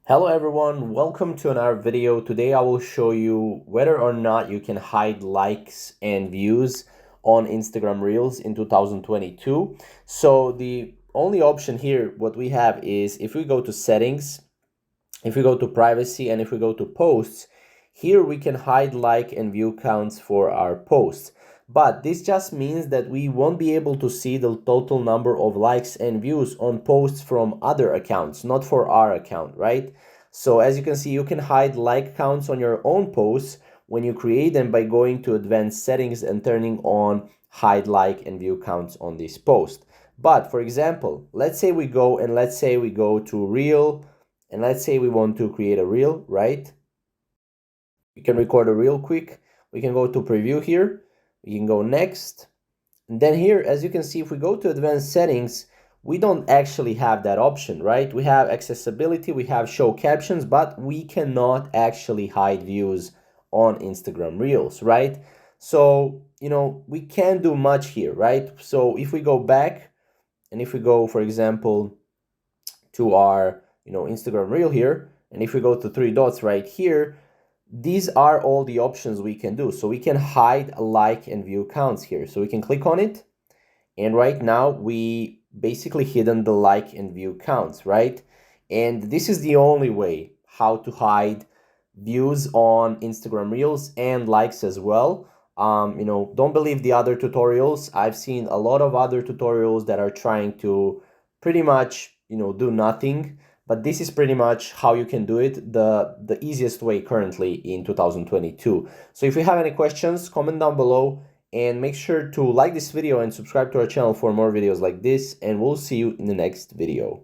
Hello everyone, welcome to another video. Today I will show you whether or not you can hide likes and views on Instagram Reels in 2022. So the only option here, what we have is if we go to settings, if we go to privacy, and if we go to posts, here we can hide like and view counts for our posts. But this just means that we won't be able to see the total number of likes and views on posts from other accounts, not for our account, right? So as you can see, you can hide like counts on your own posts when you create them by going to advanced settings and turning on hide like and view counts on this post. But for example, let's say we go to reel, and let's say we want to create a reel, right? We can record a reel quick. We can go to preview here. We can go next. And then here, as you can see, if we go to advanced settings, we don't actually have that option, right? We have accessibility, we have show captions, but we cannot actually hide views on Instagram Reels, right? So, we can't do much here, right? So if we go back and if we go, for example, to our, Instagram Reel here, and if we go to three dots right here, these are all the options we can do. So we can hide like and view counts here. So we can click on it. And right now we basically hidden the like and view counts, right? And this is the only way how to hide views on Instagram Reels and likes as well. Don't believe the other tutorials. I've seen a lot of other tutorials that are trying to pretty much, do nothing. But this is pretty much how you can do it, the easiest way currently in 2022. So if you have any questions, comment down below and make sure to like this video and subscribe to our channel for more videos like this, and we'll see you in the next video.